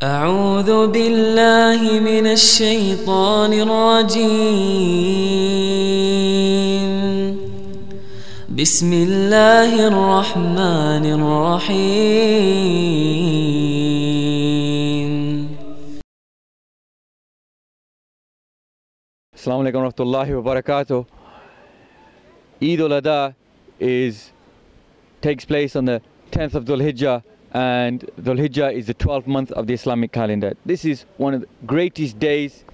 أعوذ بالله من الشيطان الرجيم بسم الله الرحمن الرحيم. Assalamu alaikum warahmatullahi wabarakatuh. Ul-Adha takes place on the 10th of Ul-Hijjah, and Ul-Hijjah is the 12th month of the Islamic calendar. This is one of the greatest days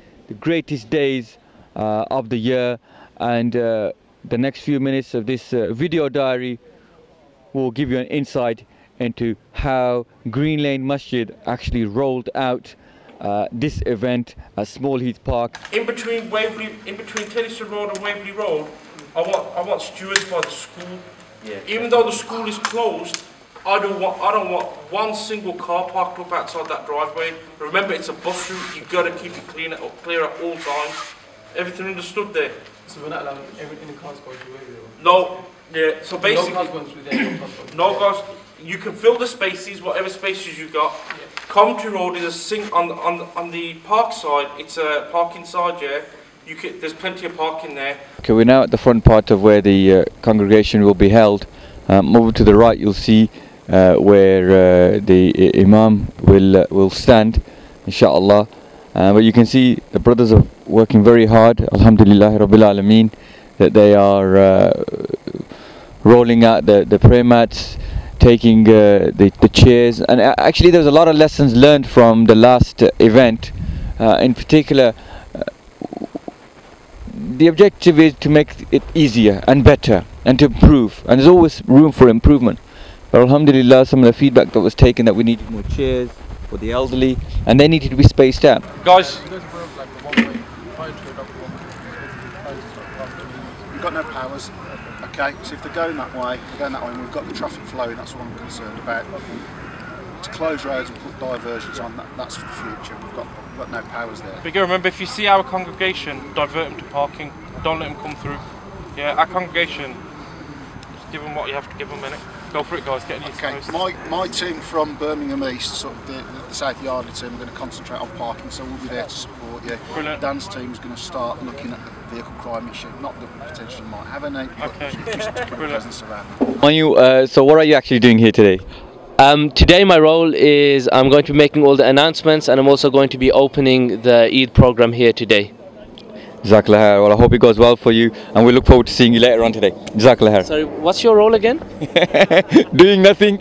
of the year, and the next few minutes of this video diary will give you an insight into how Green Lane Masjid actually rolled out this event at Small Heath Park. In between Tennyson Road and Waverley Road, I want stewards by the school. Yeah. Even though the school is closed, I don't want one single car parked up outside that driveway. Remember, it's a bus route. You've got to keep it clear at all times. Everything understood there. So we're not allowing everything in cars going through Waverley Road? No. Yeah. So basically, no cars going through there. No cars. You can fill the spaces, whatever spaces you got. Yeah. Commentary Road is a sink on the park side. It's a parking side, yeah. There's plenty of parking there. Okay, we're now at the front part of where the congregation will be held. Moving to the right, you'll see where the Imam will stand, inshallah. But you can see the brothers are working very hard. Alhamdulillah Rabbil Alameen, that they are rolling out the prayer mats, taking the chairs, and actually there's a lot of lessons learned from the last event. In particular, the objective is to make it easier and better and to improve, and there's always room for improvement. But alhamdulillah, some of the feedback that was taken, that we needed more chairs for the elderly and they needed to be spaced out. Guys, we've got no powers. Okay, so if they're going that way, and we've got the traffic flowing, that's what I'm concerned about. To close roads and put diversions on, that's for the future. We've got no powers there. But remember, if you see our congregation, divert them to parking. Don't let them come through. Yeah, our congregation, just give them what you have to give them, innit? Go for it, guys, get used to it. My team from Birmingham East, sort of the South Yardley team, are going to concentrate on parking, so we'll be there to support you. Brilliant. Dan's team is going to start looking at the vehicle crime issue. Not that we potentially might have any, but just to put a presence around. So what are you actually doing here today? Today my role is I'm going to be making all the announcements, and I'm also going to be opening the Eid program here today. Jazakallah khair. Well, I hope it goes well for you, and we look forward to seeing you later on today. Jazakallah khair. Sorry, what's your role again? Doing nothing.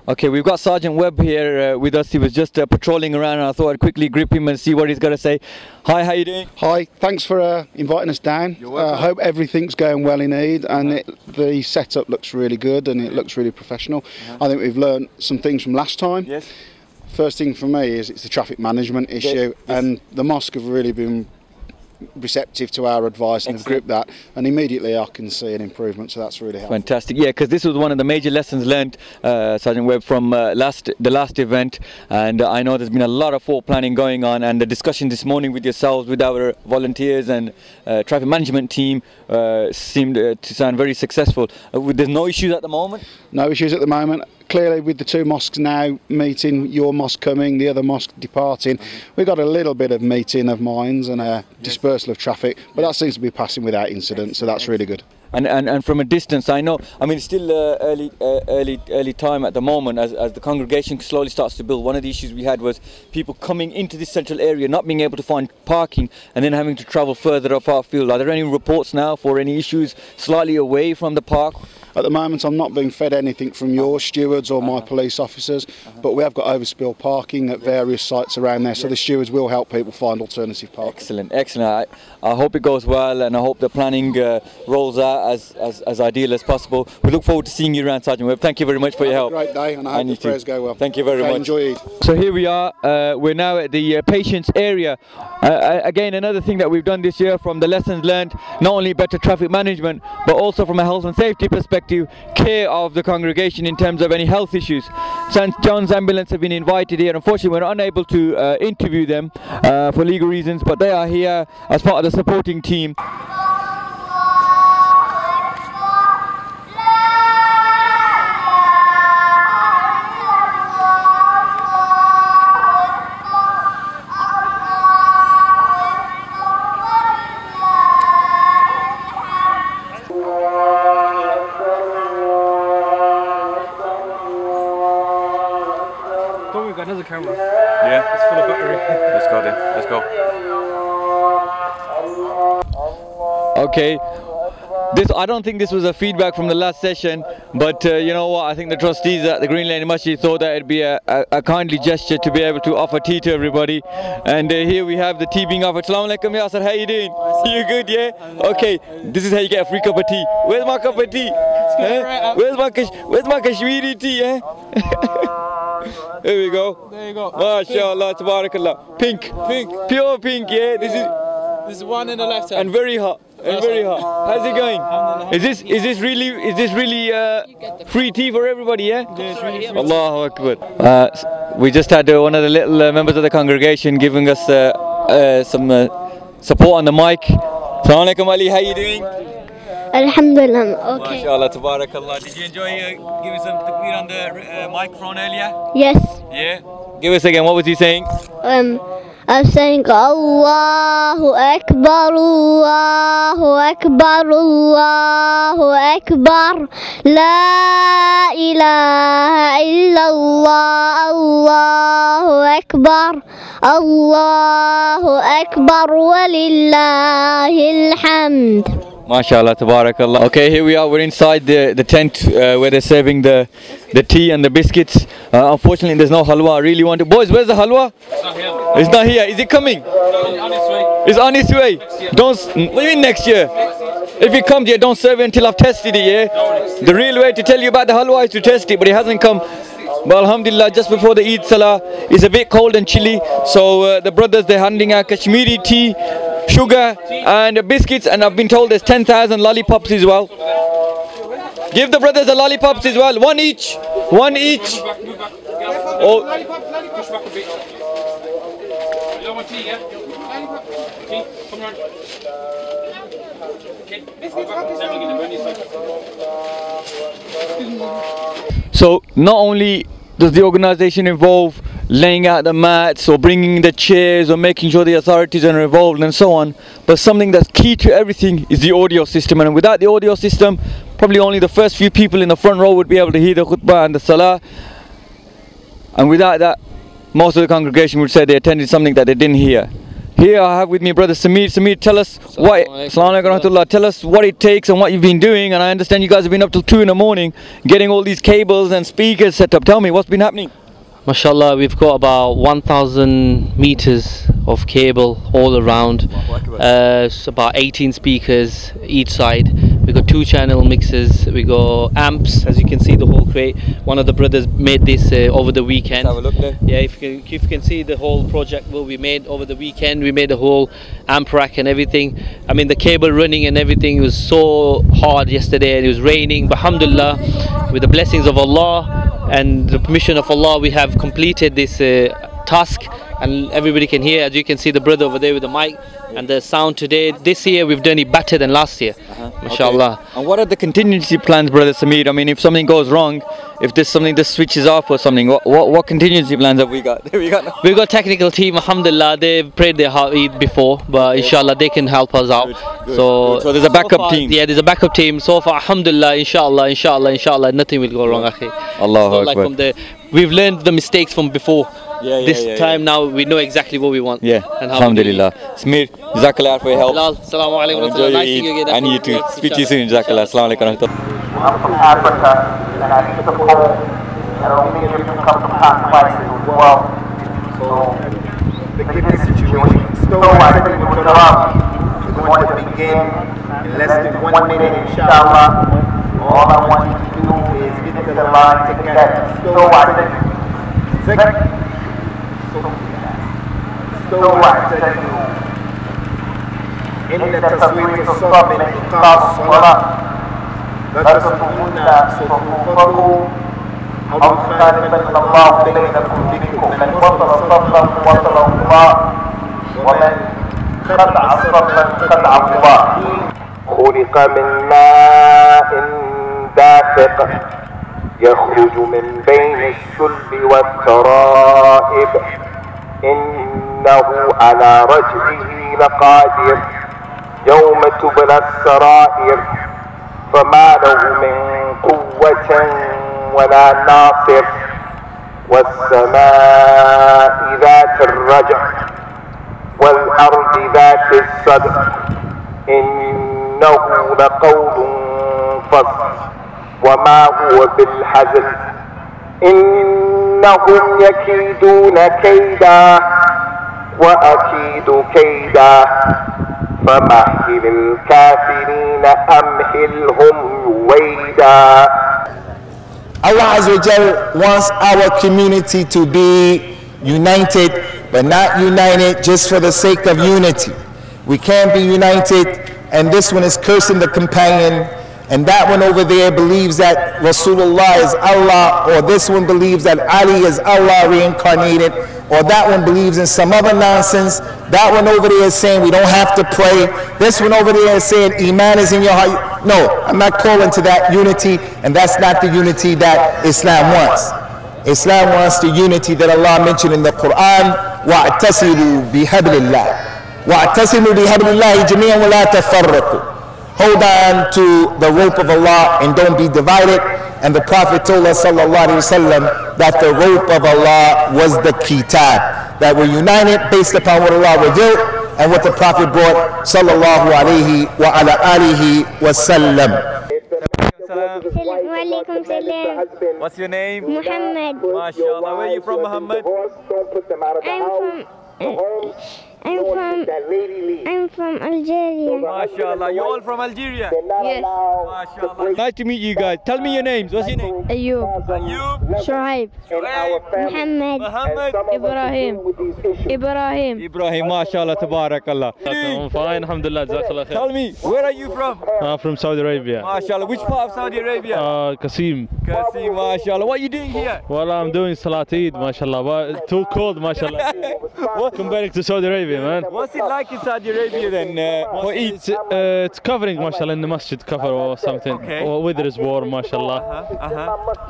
Okay, we've got Sergeant Webb here with us. He was just patrolling around, and I thought I'd quickly grip him and see what he's got to say. Hi, how you doing? Hi, thanks for inviting us down. You're welcome. I hope everything's going well in Eid, and the setup looks really good and it looks really professional. I think we've learned some things from last time. Yes. First thing for me is it's the traffic management issue, and the mosque have really been receptive to our advice and have gripped that, and immediately I can see an improvement, so that's really helpful. Fantastic. Yeah, because this was one of the major lessons learned, Sergeant Webb, from the last event, and I know there's been a lot of planning going on, and the discussion this morning with yourselves, with our volunteers and traffic management team seemed to sound very successful. There's no issues at the moment? No issues at the moment. Clearly, with the two mosques now meeting, your mosque coming, the other mosque departing, we've got a little bit of meeting of minds and a dispersal of traffic, but that seems to be passing without incident, so that's really good. And from a distance, I know, I mean, it's still early time at the moment as the congregation slowly starts to build. One of the issues we had was people coming into this central area, not being able to find parking, and then having to travel further up our field. Are there any reports now for any issues slightly away from the park? At the moment, I'm not being fed anything from your stewards or my police officers, but we have got overspill parking at various sites around there, so the stewards will help people find alternative parking. Excellent, excellent. I hope it goes well, and I hope the planning rolls out as ideal as possible. We look forward to seeing you around, Sergeant Webb. Thank you very much for your help. Have a great day, and I hope the prayers go well. Thank you very much. Enjoy it. So here we are. We're now at the patients area. Again, another thing that we've done this year from the lessons learned, not only better traffic management, but also from a health and safety perspective, care of the congregation in terms of any health issues. St. John's Ambulance have been invited here. Unfortunately, we're unable to interview them for legal reasons, but they are here as part of the supporting team. another camera. Yeah. It's full of battery. Let's go then. Let's go. Okay. I don't think this was a feedback from the last session, but you know what? I think the trustees at the Green Lane Masjid thought that it'd be a kindly gesture to be able to offer tea to everybody. And here we have the tea being offered. Assalamu alaikum, Yasser. How you doing? You good? Yeah. Okay. This is how you get a free cup of tea. Where's my cup of tea? Where's my Kashmiri tea? Eh? Here we go. There you go. MashaAllah, tabarakallah. Pink. Pure pink. Yeah. This is one in the left hand. and very hot. And very hot. How's it going? Is this really free tea for everybody? Yeah. Allahu Akbar. We just had one of the little members of the congregation giving us some support on the mic. Assalamu alaikum, Ali. How you doing? Alhamdulillah. Okay. MashaAllah, tabarakallah. Did you enjoy giving some takbir on the microphone earlier? Yes. Yeah. Give us again. What was he saying? I'm saying Allahu Akbar, Allahu Akbar, Allahu Akbar, La ilaha illallah, Allahu Akbar, Allahu Akbar, walillahil hamd. MashaAllah, tabarakallah. Okay, here we are. We're inside the tent where they're serving the tea and the biscuits. Unfortunately, there's no halwa. I really want to. Boys, where's the halwa? It's not here. It's not here. Is it coming? It's on its way. It's on its way. Don't. What do you mean next year? If it comes here, don't serve it until I've tested it. Yeah. The real way to tell you about the halwa is to test it, but it hasn't come. But alhamdulillah, just before the Eid Salah, it's a bit cold and chilly. So the brothers, they're handing out Kashmiri tea, sugar and biscuits, and I've been told there's 10,000 lollipops as well. Give the brothers the lollipops as well. One each. One each. Oh. Push back a bit. You don't want tea, yeah? Tea, come round. So not only does the organization involve laying out the mats or bringing the chairs or making sure the authorities are involved and so on, but something that's key to everything is the audio system. And without the audio system, probably only the first few people in the front row would be able to hear the khutbah and the salah. And without that, most of the congregation would say they attended something that they didn't hear. Here I have with me brother Samir. Samir, tell us what. Assalamu alaikum warahmatullah. Tell us what it takes and what you've been doing. And I understand you guys have been up till 2 in the morning getting all these cables and speakers set up. Tell me what's been happening. Mashallah, we've got about 1,000 meters of cable all around. It's about 18 speakers each side. We got 2-channel mixers. We got amps, as you can see the whole crate. One of the brothers made this over the weekend. Let's have a look there. Yeah, if you can see the whole project will be made over the weekend. We made the whole amp rack and everything. I mean the cable running and everything was so hard yesterday, and it was raining. But alhamdulillah, with the blessings of Allah and the permission of Allah, we have completed this task, and everybody can hear. As you can see the brother over there with the mic and the sound today. This year we've done it better than last year. Mashallah. Okay. And what are the contingency plans, brother Samir? I mean, if something goes wrong, if there's something that switches off or something, what contingency plans have we got? We've got a technical team, alhamdulillah. They've prayed their Eid before, but inshallah they can help us out. Good. So there's a backup team. Yeah, there's a backup team. So far, alhamdulillah, inshallah, nothing will go wrong, akhi. Allahu Akbar. Like we've learned the mistakes from before. This time now we know exactly what we want. Yeah, and alhamdulillah. Samir, jazakallah for your help. Assalamu alaikum. Enjoy your Eid, and you too. Speak to you soon, jazakallah. Assalamu alaikum. I'm from Africa, and I need some home, and only if you come from hot places as well. So, the given situation, so I think with Salam is going to begin in less than 1 minute, inshallah. All I want you to do is get to the line together. So I think, إن تصويت الصف من إقام الصلاة لا تسمعون صفوفكم أو مخالفة الله بينكم من وصل صفا وصله الله ومن قطع صفا قطعه الله. خلق من ماء دافق يخرج من بين الصلب والترائب إنه على رجعه لقادر يوم تبلى السرائر فما له من قوة ولا ناصر والسماء ذات الرجع والأرض ذات الصدع إنه لقول فصل وما هو بالحزن إنهم يكيدون كيدا وأكيد كيدا فمهل الكافرين أمهلهم رويدا. Allah Azza wa Jal wants our community to be united, but not united just for the sake of unity. We can't be united, and this one is cursing the companion, and that one over there believes that Rasulullah is Allah, or this one believes that Ali is Allah reincarnated, or that one believes in some other nonsense. That one over there is saying we don't have to pray. This one over there is saying Iman is in your heart. No, I'm not calling to that unity, and that's not the unity that Islam wants. Islam wants the unity that Allah mentioned in the Quran, وَاعْتَصِمُوا بِحَبْلِ اللَّهِ وَاعْتَصِمُوا بِحَبْلِ اللَّهِ جَمِيعًا وَلَا تَفَرَّقُوا. Hold on to the rope of Allah and don't be divided. And the Prophet told us, sallallahu alaihi wasallam, that the rope of Allah was the kitab, that we're united based upon what Allah revealed and what the Prophet brought, sallallahu alaihi wa ala alihi wasallam. Walaikum salam. What's your name? Muhammad. MashaAllah. Where are you from, Muhammad? I'm from Algeria. MashaAllah. You're all from Algeria? Yes. MashaAllah. Nice to meet you guys. Tell me your names. What's your name? Ayub. Ayub. Shuaib. Muhammad. Muhammad. Ibrahim. Ibrahim. MashaAllah. Tabarakallah. I'm fine, alhamdulillah, jazakallah khair. Tell me, where are you from? From Saudi Arabia. MashaAllah. Which part of Saudi Arabia? Qasim. Qasim. MashaAllah. What are you doing here? Well, I'm doing Salat Eid, mashallah, but it's too cold, mashallah. Comparing to Saudi Arabia, man. What's it like in Saudi Arabia then for Eid? It's covering, mashallah, in the Masjid cover or something. Okay. Or weather is warm, mashallah.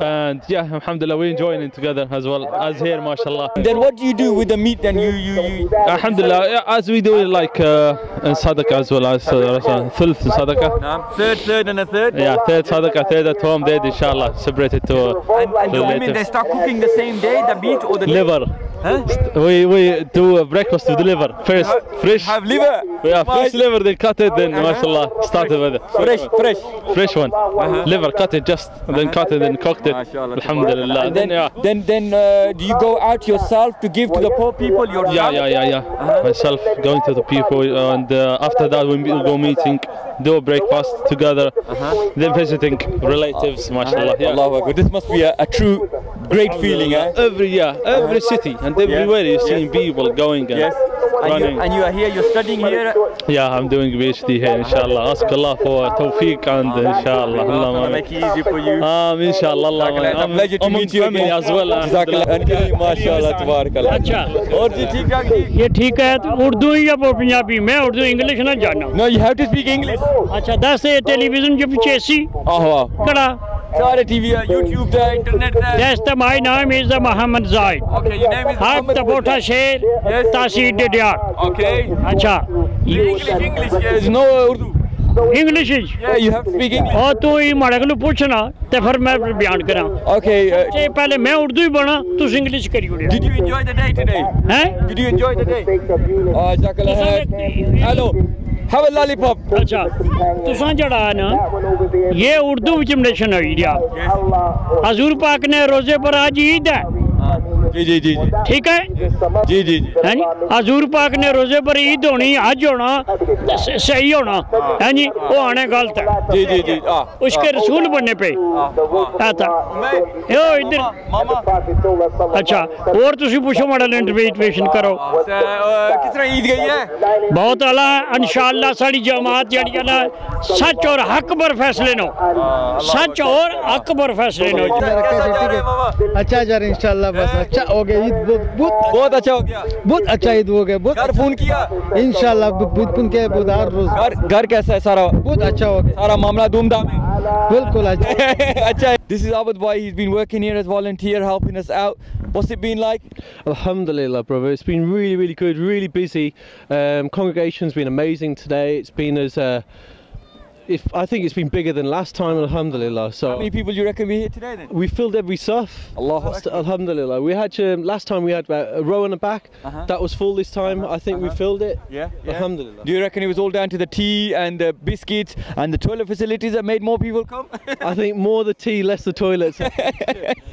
And yeah, alhamdulillah, we're enjoying it together as well as here, mashallah. Then what do you do with the meat then you Alhamdulillah, yeah, as we do it like in sadaqah as well as thulth sadaqah. Third and a third? Yeah, third sadaqah, third at home, third inshallah, separated to and the women, they start cooking the same day, the meat or the liver. Huh? We do a breakfast with liver first, fresh. Have liver? Yeah, fresh liver, they cut it, then mashallah, started with it. Fresh one. Liver, cut it just, then cut it, then cooked it. Alhamdulillah. And then do you go out yourself to give to the poor people yourself? Yeah. Myself going to the people, and after that we go meeting, do a breakfast together, then visiting relatives, mashallah. Yeah. Allahu Akbar. This must be a true great feeling, eh? Every city and everywhere you're seeing people going and running. And you are here, you're studying here? Yeah, I'm doing PhD here, inshallah. Ask Allah for tawfiq and inshallah. Allah make it easy for you. Inshallah. I'm pleasure to meet you family as well. MashaAllah, tabarakallah. और जी ठीक ठाक जी ये ठीक है उर्दू या पंजाबी मैं Urdu English ना जानना No, you have to speak English. अच्छा 10 टेलीविजन जो पीछे सी कड़ा सारे टीवी है YouTube है इंटरनेट है Yes, my name is Muhammad Zaid. Okay, your name is I'm the Bota Sher Tahsil Didyar. Okay. अच्छा English yes no Urdu. English is Yeah, you have to speak English. और तू ही माड़े को पूछना ते फिर मैं बयान करा Okay. ये पहले मैं उर्दू ही बना तू इंग्लिश करी उड़े Did you enjoy the day today? हैं Did you enjoy the day? Jazakallah. Hello. Have a lollipop. अच्छा तुसां जड़ा है ना ये उर्दू विच मिशन हुई दिया हजूर पाक ने रोजे पर आज ईद है जी ठीक है जी है नी हजूर पाक ने रोजे पर ईद होनी हज होना सही होना है नी वो आने गलत है जी उसके रसूल बनने पे आता यो इधर अच्छा और तुसी पूछो मॉडल इंटरव्यूएशन करो किस तरह ईद गई है बहुत आला इंशाअल्लाह सारी जमात जड़ी है ना सच और हक पर फैसले नो सच और हक पर फैसले नो अच्छा यार इंशाअल्लाह बस अच्छा हो गया ईद बहुत अच्छा हो गया बहुत अच्छा ईद हो गया बहुत घर फोन किया इंशाअल्लाह बुध के बुधवार रोज घर कैसा है सारा बहुत अच्छा हो गया सारा मामला धूमधाम है बिल्कुल अच्छा This is Abad Bhai. He's been working here as volunteer, helping us out. What's it been like? Alhamdulillah, brother. It's been really good, really busy. Congregation's been amazing today. It's been as I think it's been bigger than last time, alhamdulillah. So How many people do you reckon we here today then? we filled every saf. Alhamdulillah. We had last time we had about a row and a back. That was full this time. I think we filled it. Yeah. Alhamdulillah. Do you reckon it was all down to the tea and the biscuits and the toilet facilities that made more people come? I think more the tea, less the toilets.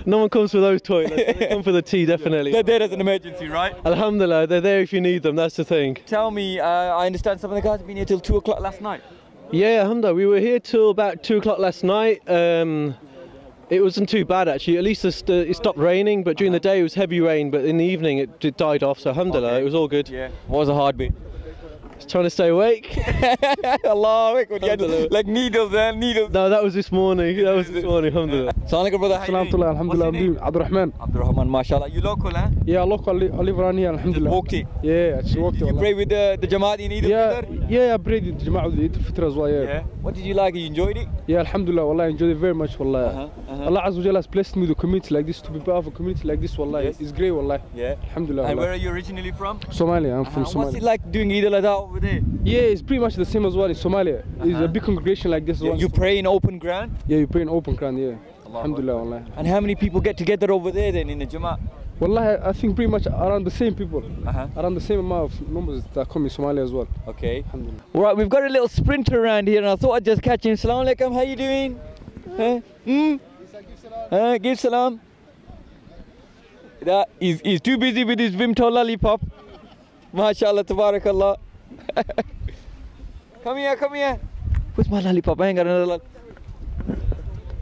No one comes for those toilets. They come for the tea, definitely. They're there as an emergency, right? Alhamdulillah, they're there if you need them. That's the thing. Tell me, I understand some of the guys have been here till 2 o'clock last night. Yeah, alhamdulillah. We were here till about 2 o'clock last night. It wasn't too bad actually. At least it stopped raining, but during the day it was heavy rain. But in the evening it died off. So alhamdulillah, it was all good. Yeah. What was the hard bit? Just trying to stay awake. Allah, like needles and needles. No, that was this morning. That was this morning. Alhamdulillah. Assalamu alaikum, brother. Alhamdulillah, alhamdulillah. What's your name? Abdurrahman. Abdurrahman, mashallah. You local, huh? Yeah, local. I live around here, alhamdulillah. Walked it. Yeah, I just walked it. You pray with the Jamaat in Eid al-Fitr? Yeah, I prayed with Jamaat with Eid al-Fitr as well, yeah. What did you like? You enjoyed it? Yeah, alhamdulillah, wallah, I enjoyed it very much, wallah. Allah Azza wa Jalla has blessed me with a community like this, to be part of a community like this, wallah. It's great, wallah. Yeah. Alhamdulillah. And where are you originally from? Somalia, I'm from Somalia. What's it like doing Eid al-Adha over there? Yeah, it's pretty much the same as well in Somalia. It's a big congregation like this as well. You pray in open ground? Yeah, you pray in open ground, yeah. Alhamdulillah, wallah. And how many people get together over there then in the Jamaat? Wallah, I think pretty much around the same people. Around the same amount of numbers that come in Somalia as well. Okay. Alright, we've got a little sprinter around here and I thought I'd just catch him. Assalamu alaikum, how you doing? Give salam. He's too busy with his Vimto lollipop. MashaAllah, tabarakallah. Come here, come here. Where's my lollipop? I ain't got another lollipop.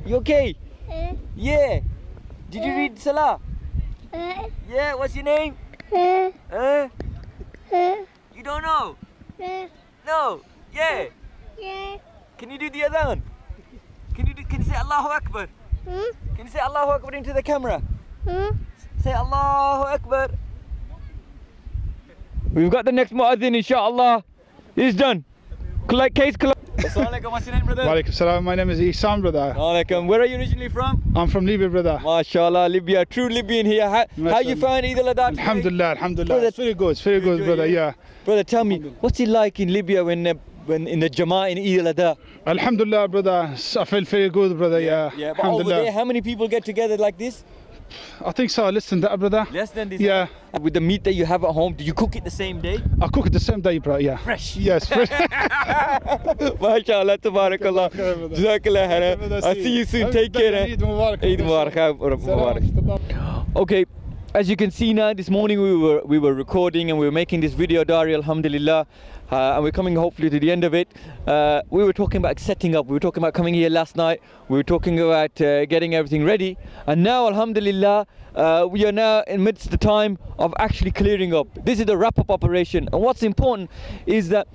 You okay? Yeah. Did you read Salah? Yeah, what's your name? You don't know? No? Yeah? Can you do the adhan? Can you say Allahu Akbar? Can you say Allahu Akbar into the camera? Say Allahu Akbar. We've got the next mu'adhin, inshallah. He's done. Case collect. Assalamualaikum, what's your name, brother? Walaikum salam, my name is Isam, brother. Walaikum. Where are you originally from? I'm from Libya, brother. MashaAllah, Libya, true Libyan here. How you find Eid al-Adha today? Alhamdulillah, alhamdulillah. It's very good, brother, yeah. Brother, tell me, what's it like in Libya when in the Jamaat in Eid al-Adha? Alhamdulillah, brother. I feel very good, brother, yeah. Yeah, but over there, how many people get together like this? I think so, less than that, brother. Less than this? Yeah. With the meat that you have at home, do you cook it the same day? I cook it the same day, bro, yeah. Fresh? Yes, fresh. MashaAllah, tabarakallah. Jazakallah khairan. I'll see you soon, take care. Eid Mubarak. Okay. As you can see now, this morning we were recording and we were making this video diary, alhamdulillah, and we're coming hopefully to the end of it. We were talking about setting up, we were talking about coming here last night, we were talking about getting everything ready, and now alhamdulillah we are now in midst the time of actually clearing up. This is the wrap-up operation, and what's important is that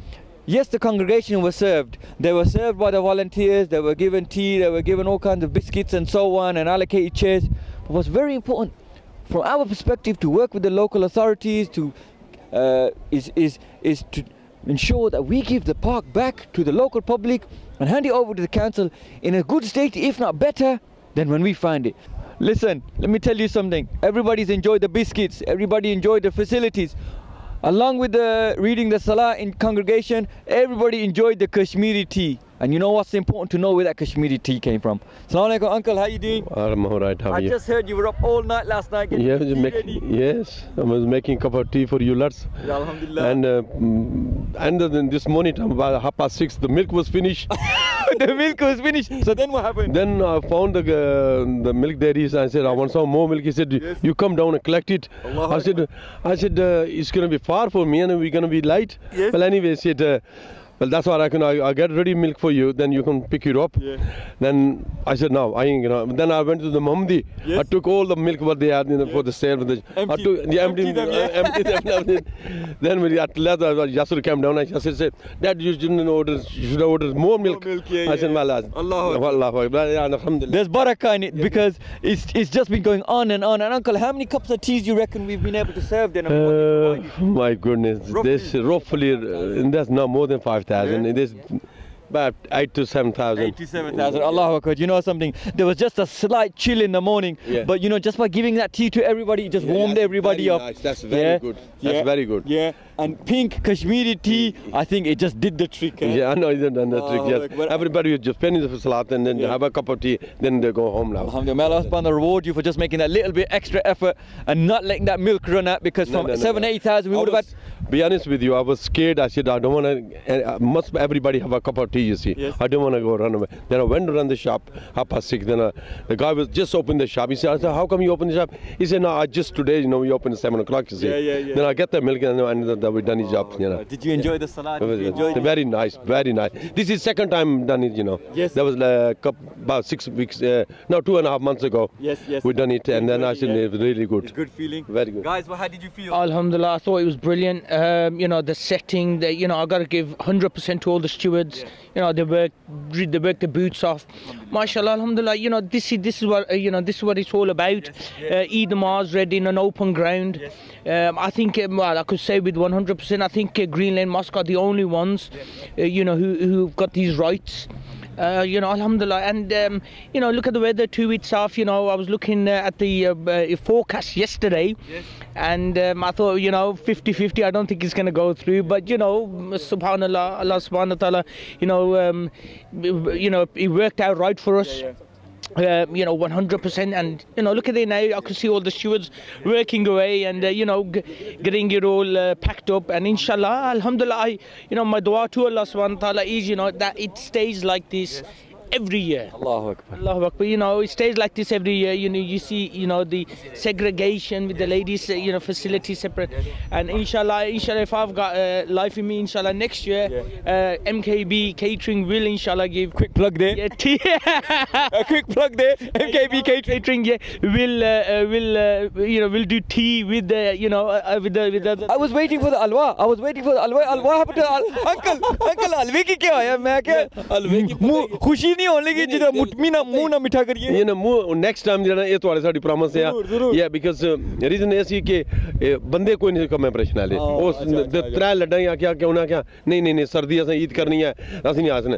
yes, the congregation was served. They were served by the volunteers, they were given tea, they were given all kinds of biscuits and so on, and allocated chairs. But what's very important from our perspective to work with the local authorities to is to ensure that we give the park back to the local public and hand it over to the council in a good state, if not better than when we find it. Listen, let me tell you something. Everybody's enjoyed the biscuits, everybody enjoyed the facilities. Along with the reading the Salah in congregation, everybody enjoyed the Kashmiri tea. And you know what's important to know where that Kashmiri tea came from. Assalamu alaikum, uncle, how you doing? I'm alright, how are you? I just heard you were up all night last night getting tea ready. Yes, I was making a cup of tea for you lads. Yeah, alhamdulillah. And then this morning, about 6:30, the milk was finished. The milk was finished. So then what happened? Then I found the milk dairies. I said, I want some more milk. He said, yes. You come down and collect it. I said, it's going to be far for me and we're going to be light. Yes. Well, anyway, he said, well, that's what I'll get ready milk for you, then you can pick it up. Yeah. Then I said, no, I ain't gonna. Then I went to the Mahmudi. Yes. I took all the milk what they had for the sale. Emptied them. Then when at last Yasser came down, I just said, Dad, you should have ordered more milk. I said, well, Allah. There's barakah in it because it's just been going on and on. And uncle, how many cups of teas do you reckon we've been able to serve then? My goodness, roughly, that's not more than 5,000. Yeah. About 8 to 7,000. 8 to 7,000. Allahu Akbar. You know something? There was just a slight chill in the morning, but you know, just by giving that tea to everybody, it just warmed everybody up. Nice. That's very good. That's very good. Yeah. And pink Kashmiri tea, I think it just did the trick. Yeah, I know it done the trick. Yes. Everybody was just finish the salat and then have a cup of tea, then they go home now. Alhamdulillah. May Allah subhanahu wa ta'ala reward you for just making that little bit extra effort and not letting that milk run out, because from 8,000 we would have had. Be honest with you, I was scared. I said, I don't want to, must everybody have a cup of tea, you see. Yes. I don't want to go run away. Then I went around the shop, 6:30. Then the guy was just opened the shop. He said, I said, how come you opened the shop? He said, no, I just today, you know, we opened at 7 o'clock, you see. Yeah. Then I get the milk and we done his job, you know. Did you enjoy the salat? Did you enjoy it? Very nice, very nice. This is second time done it, you know. Yes. That was about 6 weeks, no, 2.5 months ago. Yes. We done it, and then I said, it was really good. It's good feeling. Very good. Guys, how did you feel? Alhamdulillah, I thought it was brilliant. You know, the setting, you know, I got to give 100% to all the stewards. You know, they work their boots off. MashaAllah, alhamdulillah, you know, this is what, you know, this is what it's all about. Eid Namaz read in an open ground. I think, well, I could say with 100%, I think Green Lane Mosque are the only ones, you know, who've got these rights. You know, alhamdulillah, and you know, look at the weather too itself. You know, I was looking at the forecast yesterday, and I thought, you know, 50-50, I don't think it's going to go through, but you know, subhanallah, Allah subhanahu wa ta'ala, you know, it worked out right for us. You know, 100%, and you know, look at it now. I can see all the stewards working away, and you know, getting it all packed up. And inshallah, alhamdulillah, you know, my dua to Allah subhanahu wa ta'ala is, you know, that it stays like this every year. Allahu Akbar. Allahu Akbar. You know, it stays like this every year. You know, you see, you know, the segregation with the ladies, you know, facilities separate. And inshallah, if I've got life in me, inshallah, next year, MKB Catering will, inshallah, give quick plug there. Yeah, tea. A quick plug there. MKB Catering, will you know, will do tea with the, you know, with the. I was waiting for the alwa. Alwa happened to uncle alwe ki kya hoya? Main kya alwe ki khushi नहीं होने की जिधर मुंह ना मिठा करिए ये ना मुंह next time जो ना ये तो वाले साड़ी promise है yeah because reason ऐसी कि बंदे कोई नहीं कम impression आले वो त्रै लड़ाई या क्या क्या उन्हें क्या नहीं सर्दी ऐसा ईद करनी है ऐसे नहीं आसने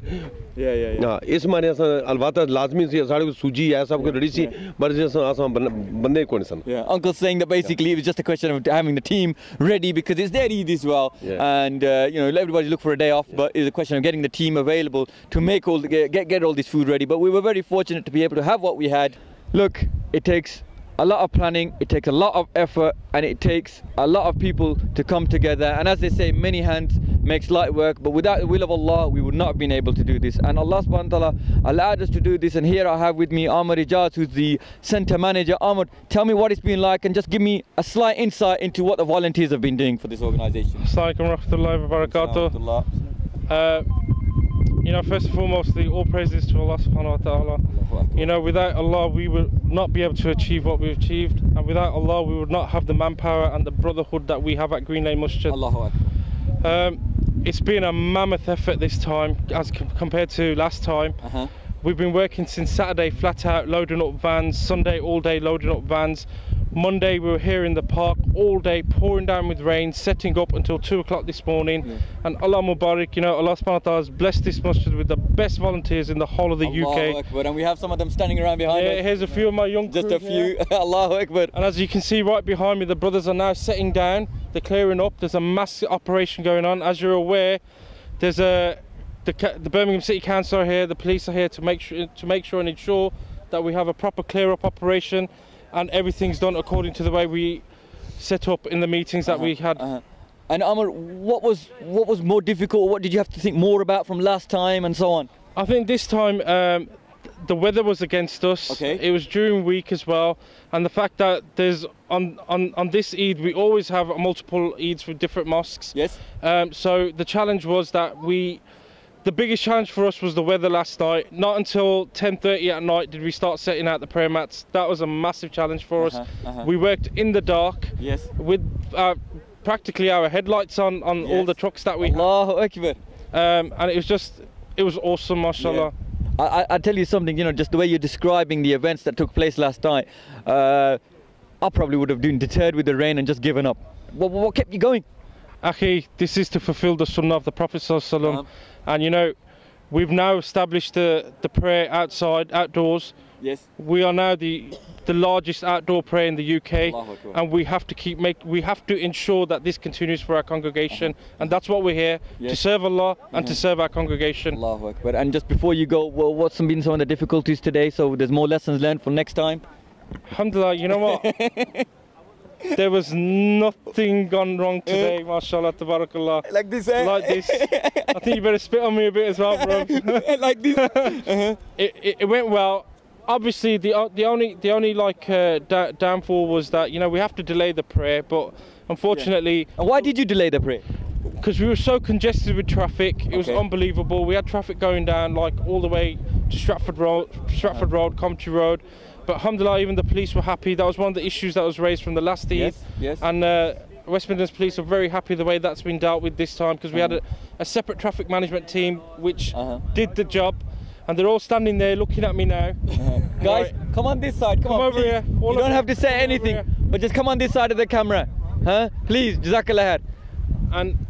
हाँ इस मारे ऐसा अलबाता लाज़मी सी सारे को सूजी है सब को रेडी सी पर जैसा ऐसा बंदे कोई नहीं सन Uncle saying that basically it was just a question of having the team ready because it's their Eid as well, and you know, everybody look for a day off, but it's a question of getting the team available to make all get all this food ready. But we were very fortunate to be able to have what we had. Look, it takes a lot of planning, it takes a lot of effort, and it takes a lot of people to come together, and as they say, many hands makes light work, but without the will of Allah we would not have been able to do this, and Allah subhanahu wa ta'ala allowed us to do this. And here I have with me Ahmad Ijaz, who's the centre manager. Ahmad, tell me what it's been like and just give me a slight insight into what the volunteers have been doing for this organisation. Assalamualaikum warahmatullahi wabarakatuh. You know, first and foremost, all praises to Allah subhanahu wa ta'ala. You know, without Allah we would not be able to achieve what we've achieved, and without Allah we would not have the manpower and the brotherhood that we have at Green Lane Masjid. It's been a mammoth effort this time as compared to last time. We've been working since Saturday flat out, loading up vans, Sunday all day loading up vans. Monday we were here in the park all day, pouring down with rain, setting up until 2 o'clock this morning. And Allah Mubarak, you know, Allah subhanahu wa ta'ala has blessed this masjid with the best volunteers in the whole of the Allahu UK. Akbar. And we have some of them standing around behind us. Here's a few of my young Just a few. Allahu Akbar. And as you can see right behind me, the brothers are now setting down, they're clearing up. There's a massive operation going on. As you're aware, there's the Birmingham City Council are here, the police are here to make sure and ensure that we have a proper clear up operation, and everything's done according to the way we set up in the meetings that we had. And Amr, what was more difficult? What did you have to think more about from last time and so on? I think this time the weather was against us. It was during week as well, and the fact that there's on this Eid we always have multiple Eids with different mosques. So the challenge was that the biggest challenge for us was the weather last night. Not until 10:30 at night did we start setting out the prayer mats. That was a massive challenge for us. We worked in the dark with practically our headlights on all the trucks that we had. Allahu Akbar. And it was awesome, mashallah. I tell you something, you know, just the way you're describing the events that took place last night, I probably would have been deterred with the rain and just given up. What kept you going? Akhi, this is to fulfill the sunnah of the Prophet ﷺ. And you know, We've now established the prayer outdoors. Yes. We are now the largest outdoor prayer in the UK, and we have to ensure that this continues for our congregation, and that's what we're here to serve Allah and to serve our congregation. Allahu Akbar. And just before you go, well, what's been some of the difficulties today? So there's more lessons learned for next time. Alhamdulillah, you know what? There was nothing gone wrong today, mashallah, tabarakallah. Like this, eh? Like this. I think you better spit on me a bit as well, bro. Like this. It went well. Obviously, the only like downfall was that, you know, we have to delay the prayer, but unfortunately. And why did you delay the prayer? Because we were so congested with traffic. It was unbelievable. We had traffic going down like all the way to Stratford Road, Comtry Road. But alhamdulillah, even the police were happy. That was one of the issues that was raised from the last Eid. Yes. And West Midlands Police are very happy the way that's been dealt with this time, because we had a separate traffic management team which did the job. And they're all standing there looking at me now. Guys, come on this side. Come on over here. You don't have to say anything, but just come on this side of the camera. Please, Jazakallah khair. And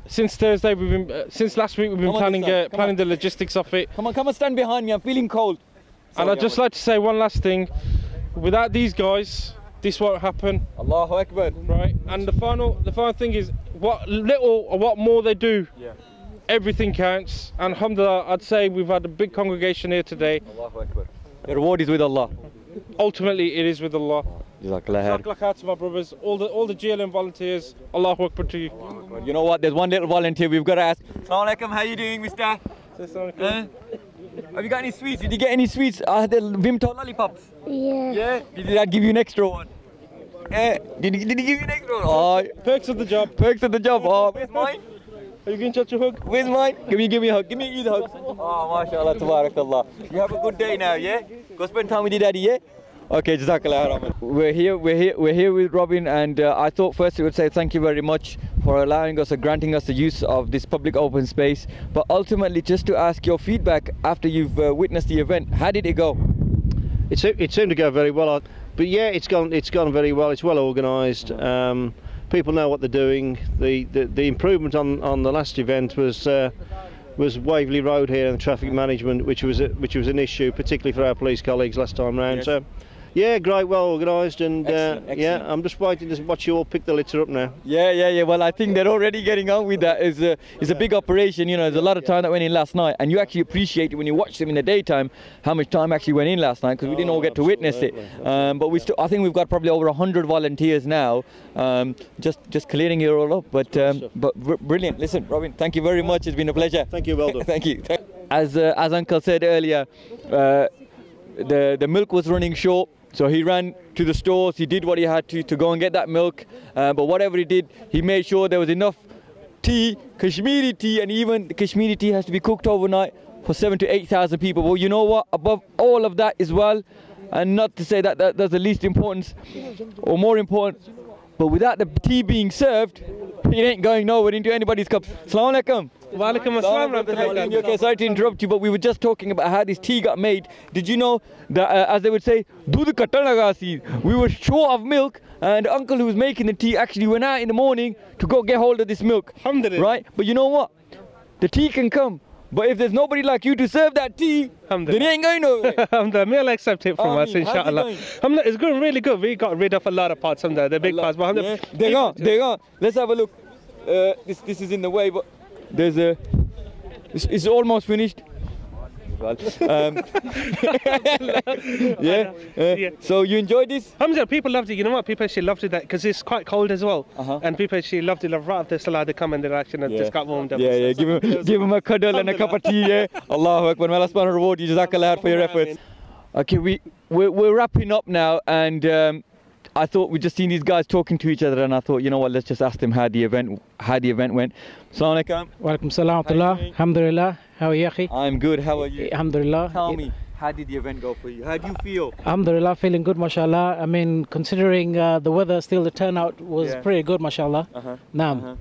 since Thursday, since last week, we've been planning the logistics of it. Come on, stand behind me. I'm feeling cold. And I'd just like to say one last thing. Without these guys, this won't happen. Allahu Akbar. Right? And the final thing is, what little or what more they do, everything counts. And alhamdulillah, I'd say we've had a big congregation here today. Allahu Akbar. The reward is with Allah. Ultimately, it is with Allah. Jazakallah khair to my brothers, all the GLM volunteers. Allahu Akbar to you. You know what? There's one little volunteer we've got to ask. Assalamu alaikum. How you doing, mister? Have you got any sweets? Did you get any sweets? The Vimto lollipops? Yeah. Yeah? Did that give you an extra one? Did he give you an extra one? Oh. Perks of the job. Perks of the job. Oh, where's mine? Are you going to touch a hug? Where's mine? Give me a hug. Give me the hug. Oh, mashallah, tabarakallah. You have a good day now, yeah? Go spend time with your daddy, yeah? Okay, Jazakallah khairan. We're here with Robin, and I thought first we would say thank you very much for allowing us or granting us the use of this public open space. But ultimately, just to ask your feedback after you've witnessed the event, how did it go? It seemed to go very well. But yeah, it's gone very well. It's well organised. People know what they're doing. The improvement on the last event was Waverley Road here and the traffic management, which was an issue, particularly for our police colleagues last time round. Yes. So, yeah, great, well organised, and excellent. yeah, I'm just waiting to watch you all pick the litter up now. Yeah. Well, I think they're already getting on with that. It's a big operation. You know, there's a lot of time that went in last night, and you actually appreciate it when you watch them in the daytime. How much time actually went in last night, because we didn't all get to witness it. But I think we've got probably over 100 volunteers now, just clearing it all up. But brilliant. Listen, Robin, thank you very much. It's been a pleasure. Thank you. Well done. Thank you. As Uncle said earlier, the milk was running short. So he ran to the stores, he did what he had to go and get that milk, but whatever he did, he made sure there was enough tea, Kashmiri tea, and even the Kashmiri tea has to be cooked overnight for 7,000 to 8,000 people. Well, you know what, above all of that as well, and not to say that that's the least important or more important, but without the tea being served, it ain't going nowhere into anybody's cup. Assalamu alaikum. Walaikum assalam. Okay, sorry to interrupt you, but we were just talking about how this tea got made. Did you know that, as they would say, "Dudh kattan laga si," we were short of milk, and the uncle who was making the tea actually went out in the morning to go get hold of this milk. Right? But you know what? The tea can come, but if there's nobody like you to serve that tea, then it ain't going nowhere. May Allah accept it from us, inshallah. It's going really good. We got rid of a lot of parts from the big parts. But they're gone. Let's have a look. This is in the way, but there's it's almost finished. So you enjoyed this? Hamza, people loved it. You know what? People actually loved it because it's quite cold as well. And people actually loved it. Right after Salah, they come and they're actually just got warmed up. Yeah. Give him a cuddle and a cup of tea. Yeah. Allahu Akbar. May Allah subhanahu wa ta'ala reward you. Jazakallah for your efforts. Okay, we're wrapping up now, and I thought we'd just seen these guys talking to each other, and I thought, you know what, let's just ask them how the event went. Assalamu alaikum. Wa alaikum salam wa rahmatullah. Alhamdulillah. How are you, akhi? I'm good. How are you? Alhamdulillah. Tell me, how did the event go for you? How do you feel? Alhamdulillah, feeling good, mashallah. I mean, considering the weather, still the turnout was pretty good, mashallah. Naam.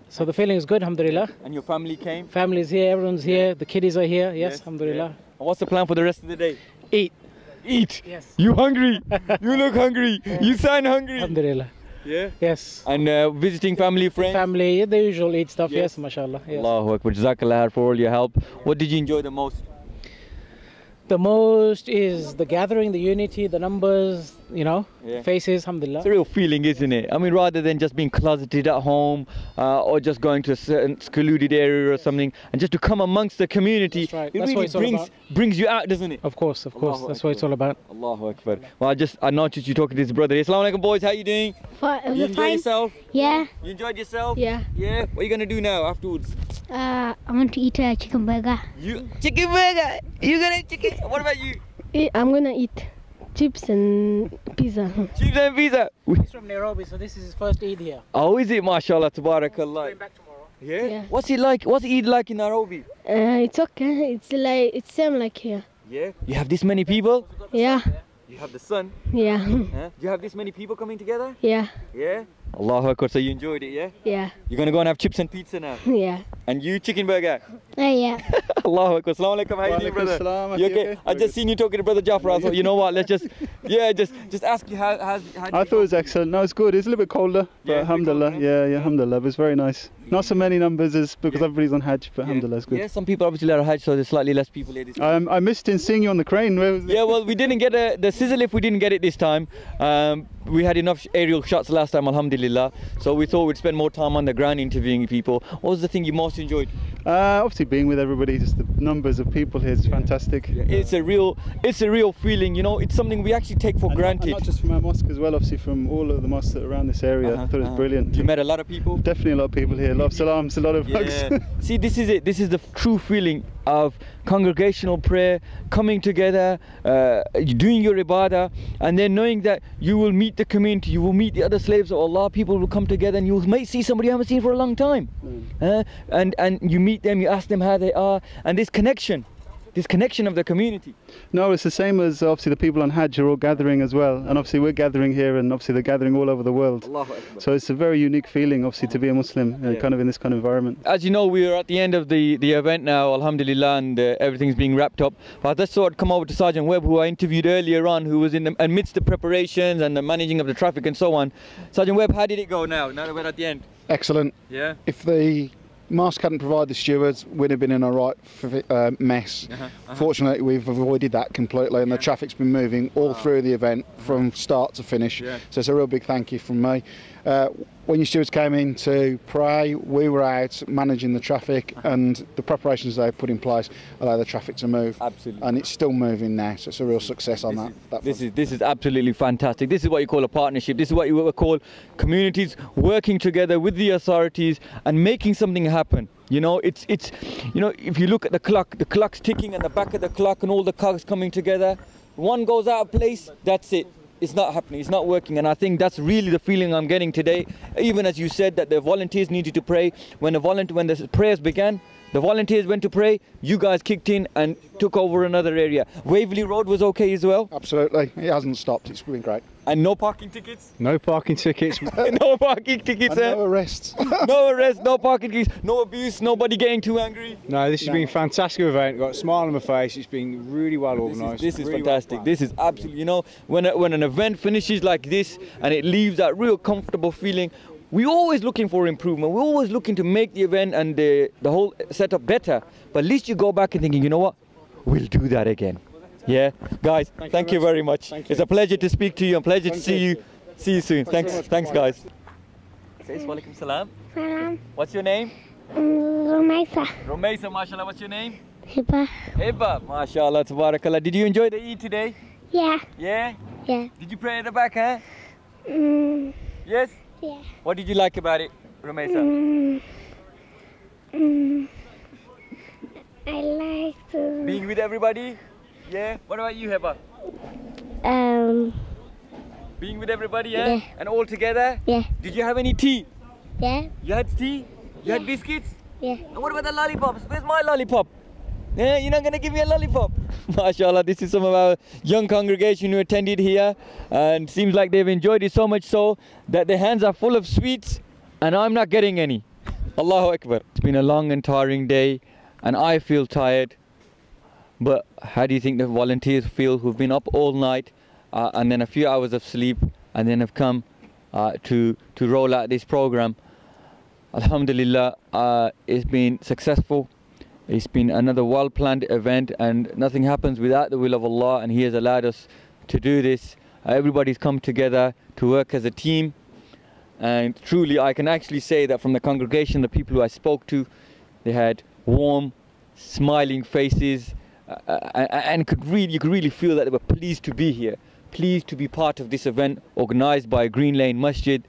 So the feeling is good, alhamdulillah. And your family came? Family's here, everyone's here, the kiddies are here, yes, alhamdulillah. And what's the plan for the rest of the day? Eat. Eat? Yes. You hungry? You look hungry. You sound hungry. Alhamdulillah. Yeah. Yes. And visiting family, friends? Family, the usual Eid stuff, yes, mashallah. Yes. Allahu Akbar. Jazakallah for all your help. What did you enjoy the most? The most is the gathering, the unity, the numbers, you know, Yeah. faces, alhamdulillah. It's a real feeling, isn't it? I mean, rather than just being closeted at home or just going to a certain secluded area or something, and just to come amongst the community, That's right. it That's really what it's all about. brings you out, doesn't it? Of course, of course. Allahu That's what it's all about. Allahu Akbar. Well, I noticed you talking to his brother. Assalamu alaikum, boys. How you doing? You enjoy yourself? Yeah. You enjoyed yourself? Yeah. Yeah. What are you gonna do now afterwards? I want to eat a chicken burger. You chicken burger. You gonna eat chicken? What about you? I'm gonna eat chips and pizza. Chips and pizza. He's from Nairobi, so this is his first Eid here. Oh, is it? MashaAllah, tabarakallah. Going back tomorrow. Yeah? What's it like? What's Eid like in Nairobi? It's okay. It's same like here. Yeah. You have this many people? Yeah. You have the sun? Yeah. Huh? You have this many people coming together? Yeah. Yeah. Allahu Akbar. So you enjoyed it, yeah? Yeah. You're gonna go and have chips and pizza now? Yeah. And you chicken burger? Yeah. Allahu Akbar. Assalamu alaikum. How you doing, brother? You okay? I just seen you talking to brother Jafar. I thought, you know what? Let's just ask you how I thought it was excellent. No, it's good. It's a little bit colder, but alhamdulillah. Yeah, alhamdulillah. It was very nice. Not so many numbers as because everybody's on Hajj, but alhamdulillah, it's good. Yeah, some people obviously are Hajj, so there's slightly less people here this time. I missed seeing you on the crane. Where was it? Yeah, well, we didn't get the sizzle lift. We didn't get it this time. We had enough aerial shots last time, alhamdulillah. So we thought we'd spend more time on the ground interviewing people. What was the thing you most enjoyed? Obviously being with everybody, just the numbers of people here is fantastic. Yeah, it's a real feeling, you know. It's something we actually take for granted. And not just from our mosque as well, obviously from all of the mosques that are around this area. I thought it was brilliant. You met a lot of people? Definitely a lot of people here. A lot of salams, a lot of hugs. See, this is it. This is the true feeling of congregational prayer, coming together, doing your ibadah, and then knowing that you will meet the community, you will meet the other slaves of Allah. People will come together, and you may see somebody you haven't seen for a long time, and you meet them, you ask them how they are, and this connection of the community. No, it's the same as obviously the people on Hajj are all gathering as well, and obviously we're gathering here, and obviously they're gathering all over the world. So it's a very unique feeling, obviously, to be a Muslim, kind of in this kind of environment. As you know, we are at the end of the event now, alhamdulillah, and everything's being wrapped up. But I just thought I'd come over to Sergeant Webb, who I interviewed earlier on, who was in the amidst the preparations and the managing of the traffic and so on. Sergeant Webb, how did it go now that we're at the end? Excellent. Yeah. If the mosque hadn't provided the stewards, we'd have been in a right mess. Fortunately, we've avoided that completely, and the traffic's been moving all through the event from start to finish. So it's a real big thank you from me. When your stewards came in to pray, we were out managing the traffic, and the preparations they put in place allow the traffic to move. Absolutely. And it's still moving now, so it's a real success on that. This is absolutely fantastic. This is what you call a partnership. This is what you call communities working together with the authorities and making something happen. You know, it's you know, if you look at the clock's ticking at the back of the clock, and all the cars coming together. One goes out of place, that's it. It's not happening, it's not working, and I think that's really the feeling I'm getting today. Even as you said that the volunteers needed to pray, when the prayers began, the volunteers went to pray, you guys kicked in and took over another area. Waverley Road was okay as well? Absolutely, it hasn't stopped, it's been great. And no parking tickets? No parking tickets. No parking tickets, and no arrests. No arrests, no parking tickets, no abuse, nobody getting too angry? No, this has been a fantastic event. Got a smile on my face. It's been really well organised. This is really fantastic. This is absolutely, you know, when an event finishes like this and it leaves that real comfortable feeling, we're always looking for improvement. We're always looking to make the event and the whole setup better. But at least you go back and thinking, you know what, we'll do that again. Yeah, guys, thank you very much. It's a pleasure to speak to you and pleasure to see you. See you soon. Thanks, guys. Walaikum salam. Salam. What's your name? Romaisa. Romaisa, mashallah. What's your name? Hiba. Hiba, mashallah, tabarakallah. Did you enjoy the Eid today? Yeah. Yeah? Yeah. Did you pray at the back, huh? Yes? Yeah. What did you like about it, Romaisa? I like to... Being with everybody? Yeah. What about you, Heba? Being with everybody, yeah? And all together? Yeah. Did you have any tea? Yeah. You had tea? You had biscuits? Yeah. And what about the lollipops? Where's my lollipop? Yeah, you're not gonna give me a lollipop? MashaAllah, this is some of our young congregation who attended here, and seems like they've enjoyed it so much so that their hands are full of sweets and I'm not getting any. Allahu Akbar. It's been a long and tiring day and I feel tired. But how do you think the volunteers feel who've been up all night and then a few hours of sleep and then have come to roll out this program. Alhamdulillah, it's been successful. It's been another well-planned event, and nothing happens without the will of Allah, and He has allowed us to do this. Everybody's come together to work as a team, and truly I can actually say that from the congregation, the people who I spoke to, they had warm, smiling faces, and you could really feel that they were pleased to be here, pleased to be part of this event organised by Green Lane Masjid.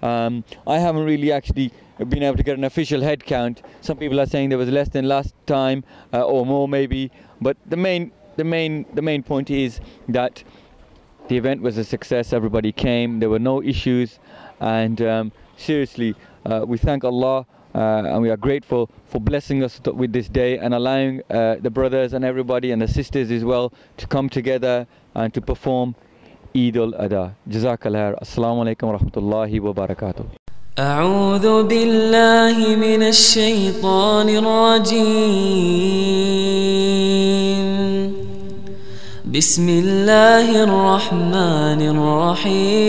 I haven't really actually been able to get an official head count. Some people are saying there was less than last time, or more maybe, but the main point is that the event was a success. Everybody came, there were no issues, and seriously, we thank Allah, and we are grateful for blessing us with this day and allowing the brothers and everybody and the sisters as well to come together and to perform Eid al-Adha. Jazakallah. Assalamu alaikum wa rahmatullahi wa barakatuh. أعوذ بالله من الشيطان الرجيم بسم الله الرحمن الرحيم